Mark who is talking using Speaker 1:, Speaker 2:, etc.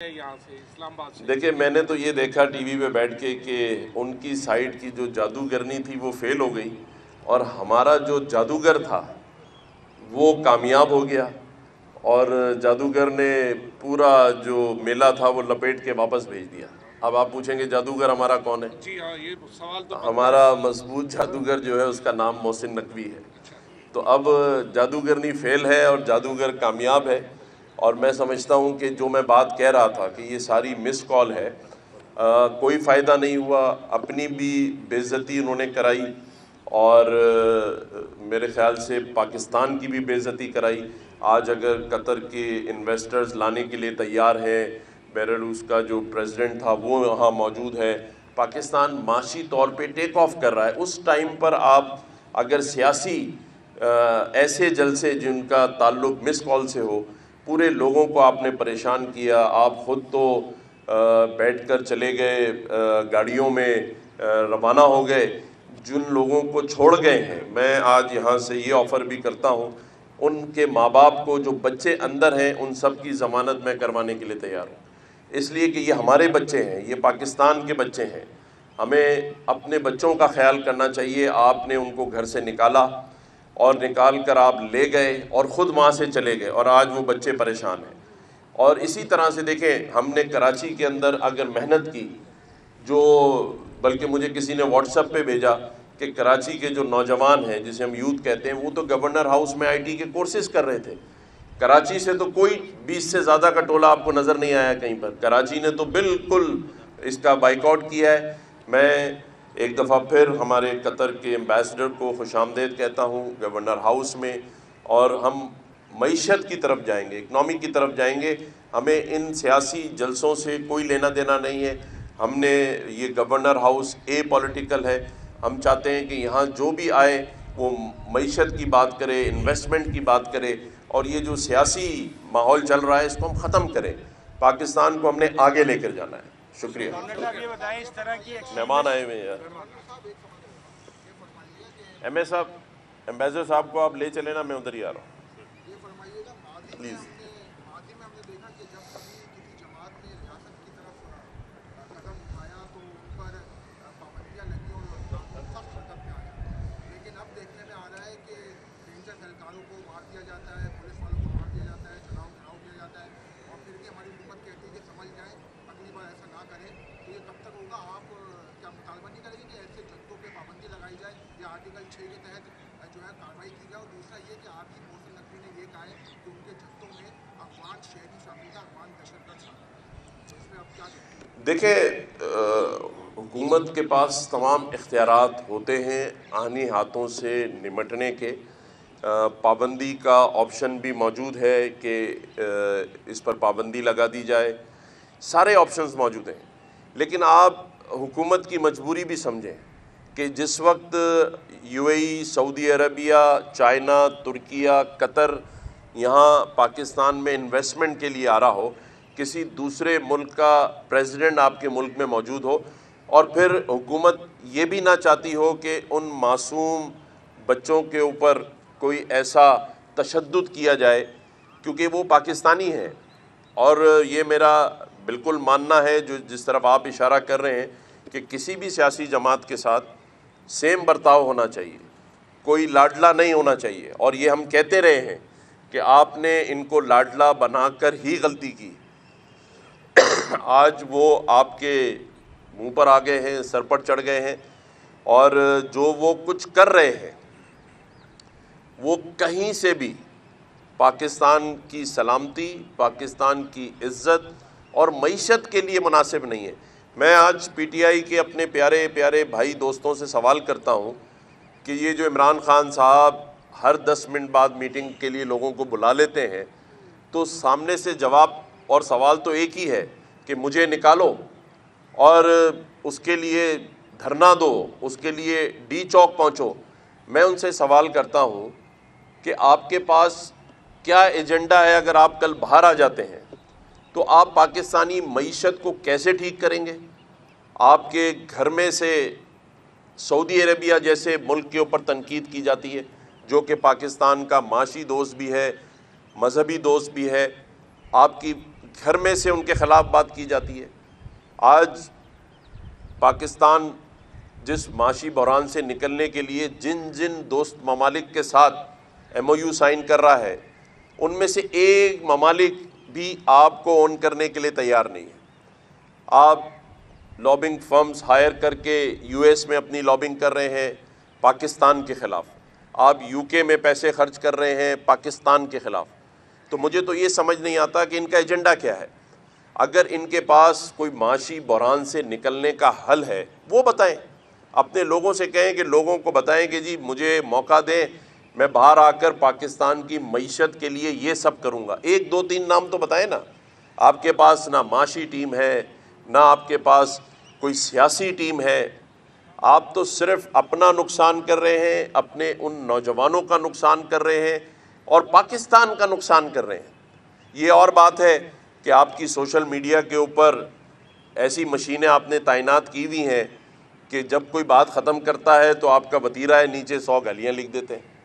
Speaker 1: یہاں سے اسلام آباد سے؟
Speaker 2: دیکھیں، میں نے تو یہ دیکھا ٹی وی پہ بیٹھ کے کہ ان کی سائٹ کی جو جادوگرنی تھی وہ فیل ہو گئی، اور ہمارا جو جادوگر تھا وہ کامیاب ہو گیا، اور جادوگر نے پورا جو میلہ تھا وہ لپیٹ کے واپس بھیج دیا۔ اب آپ پوچھیں گے جادوگر ہمارا کون ہے؟
Speaker 1: جی ہاں، یہ سوال تو
Speaker 2: ہمارا مضبوط جادوگر جو ہے اس کا نام محسن نقوی ہے۔ تو اب جادوگرنی فیل ہے اور جادوگر کامیاب ہے، اور میں سمجھتا ہوں کہ جو میں بات کہہ رہا تھا کہ یہ ساری مس کال ہے، کوئی فائدہ نہیں ہوا، اپنی بھی بے عزتی انہوں نے کرائی، اور میرے خیال سے پاکستان کی بھی بے عزتی کرائی۔ آج اگر قطر کے انویسٹرز لانے کے لیے تیار ہیں، بیلاروس کا جو پریزیڈنٹ تھا وہ وہاں موجود ہے، پاکستان معاشی طور پہ ٹیک آف کر رہا ہے، اس ٹائم پر آپ اگر سیاسی ایسے جلسے جن کا تعلق مس کال سے ہو، پورے لوگوں کو آپ نے پریشان کیا، آپ خود تو بیٹھ کر چلے گئے، گاڑیوں میں روانہ ہو گئے، جن لوگوں کو چھوڑ گئے ہیں میں آج یہاں سے یہ آفر بھی کرتا ہوں، ان کے ماں باپ کو جو بچے اندر ہیں ان سب کی ضمانت میں کروانے کے لیے تیار ہوں، اس لیے کہ یہ ہمارے بچے ہیں، یہ پاکستان کے بچے ہیں، ہمیں اپنے بچوں کا خیال کرنا چاہیے۔ آپ نے ان کو گھر سے نکالا اور نکال کر آپ لے گئے اور خود وہاں سے چلے گئے، اور آج وہ بچے پریشان ہیں۔ اور اسی طرح سے دیکھیں، ہم نے کراچی کے اندر اگر محنت کی، جو بلکہ مجھے کسی نے واٹس ایپ پہ بھیجا کہ کراچی کے جو نوجوان ہیں جسے ہم یوتھ کہتے ہیں، وہ تو گورنر ہاؤس میں آئی ٹی کے کورسز کر رہے تھے۔ کراچی سے تو کوئی 20 سے زیادہ کا ٹولہ آپ کو نظر نہیں آیا کہیں پر، کراچی نے تو بالکل اس کا بائیکاٹ کیا ہے۔ میں ایک دفعہ پھر ہمارے قطر کے ایمبیسڈر کو خوش آمدید کہتا ہوں گورنر ہاؤس میں، اور ہم معیشت کی طرف جائیں گے، اکنامی کی طرف جائیں گے۔ ہمیں ان سیاسی جلسوں سے کوئی لینا دینا نہیں ہے۔ ہم نے یہ گورنر ہاؤس پولیٹیکل ہے، ہم چاہتے ہیں کہ یہاں جو بھی آئے وہ معیشت کی بات کرے، انویسٹمنٹ کی بات کرے، اور یہ جو سیاسی ماحول چل رہا ہے اس کو ہم ختم کریں۔ پاکستان کو ہم نے آگے لے کر جانا ہے۔ شکریہ۔ مہمان آئے ہوئے ہیں، ایم اے صاحب، ایمبیسڈر صاحب کو آپ لے چلیں نا، میں ادھر ہی آ رہا ہوں پلیز۔ دیکھیں، حکومت کے پاس تمام اختیارات ہوتے ہیں آہنی ہاتھوں سے نمٹنے کے۔ پابندی کا آپشن بھی موجود ہے کہ اس پر پابندی لگا دی جائے، سارے آپشنز موجود ہیں، لیکن آپ حکومت کی مجبوری بھی سمجھیں کہ جس وقت U A E, Saudi Arabia, China, Turkiye, Qatar یہاں پاکستان میں انویسٹمنٹ کے لیے آ رہا ہو، کسی دوسرے ملک کا پریزیڈنٹ آپ کے ملک میں موجود ہو، اور پھر حکومت یہ بھی نہ چاہتی ہو کہ ان معصوم بچوں کے اوپر کوئی ایسا تشدد کیا جائے، کیونکہ وہ پاکستانی ہیں، اور یہ میرا بالکل ماننا ہے جو جس طرف آپ اشارہ کر رہے ہیں کہ کسی بھی سیاسی جماعت کے ساتھ سیم برتاؤ ہونا چاہیے، کوئی لاڈلا نہیں ہونا چاہیے، اور یہ ہم کہتے رہے ہیں کہ آپ نے ان کو لاڈلا بنا کر ہی غلطی کی۔ آج وہ آپ کے منہ پر آ گئے ہیں، سر پر چڑھ گئے ہیں، اور جو وہ کچھ کر رہے ہیں وہ کہیں سے بھی پاکستان کی سلامتی، پاکستان کی عزت اور معیشت کے لیے مناسب نہیں ہے۔ میں آج پی ٹی آئی کے اپنے پیارے پیارے بھائی دوستوں سے سوال کرتا ہوں کہ یہ جو عمران خان صاحب ہر 10 منٹ بعد میٹنگ کے لیے لوگوں کو بلا لیتے ہیں، تو سامنے سے جواب اور سوال تو ایک ہی ہے کہ مجھے نکالو، اور اس کے لیے دھرنا دو، اس کے لیے ڈی چوک پہنچو۔ میں ان سے سوال کرتا ہوں کہ آپ کے پاس کیا ایجنڈا ہے؟ اگر آپ کل باہر آ جاتے ہیں تو آپ پاکستانی معیشت کو کیسے ٹھیک کریں گے؟ آپ کے گھر میں سے سعودی عربیہ جیسے ملک کے اوپر تنقید کی جاتی ہے، جو کہ پاکستان کا معاشی دوست بھی ہے، مذہبی دوست بھی ہے، آپ کی گھر میں سے ان کے خلاف بات کی جاتی ہے۔ آج پاکستان جس معاشی بحران سے نکلنے کے لیے جن دوست ممالک کے ساتھ MOU سائن کر رہا ہے، ان میں سے ایک ممالک بھی آپ کو اون کرنے کے لیے تیار نہیں ہے۔ آپ لابنگ فرمز ہائر کر کے US میں اپنی لابنگ کر رہے ہیں پاکستان کے خلاف، آپ UK میں پیسے خرچ کر رہے ہیں پاکستان کے خلاف۔ تو مجھے تو یہ سمجھ نہیں آتا کہ ان کا ایجنڈا کیا ہے۔ اگر ان کے پاس کوئی معاشی بحران سے نکلنے کا حل ہے وہ بتائیں، اپنے لوگوں سے کہیں کہ لوگوں کو بتائیں کہ جی مجھے موقع دیں، میں باہر آ کر پاکستان کی معیشت کے لیے یہ سب کروں گا۔ 1 2 3 نام تو بتائیں نا۔ آپ کے پاس نہ معاشی ٹیم ہے، نہ آپ کے پاس کوئی سیاسی ٹیم ہے، آپ تو صرف اپنا نقصان کر رہے ہیں، اپنے ان نوجوانوں کا نقصان کر رہے ہیں اور پاکستان کا نقصان کر رہے ہیں۔ یہ اور بات ہے کہ آپ کی سوشل میڈیا کے اوپر ایسی مشینیں آپ نے تعینات کی ہوئی ہیں کہ جب کوئی بات ختم کرتا ہے تو آپ کا وتیرہ ہے نیچے 100 گالیاں لکھ دیتے ہیں۔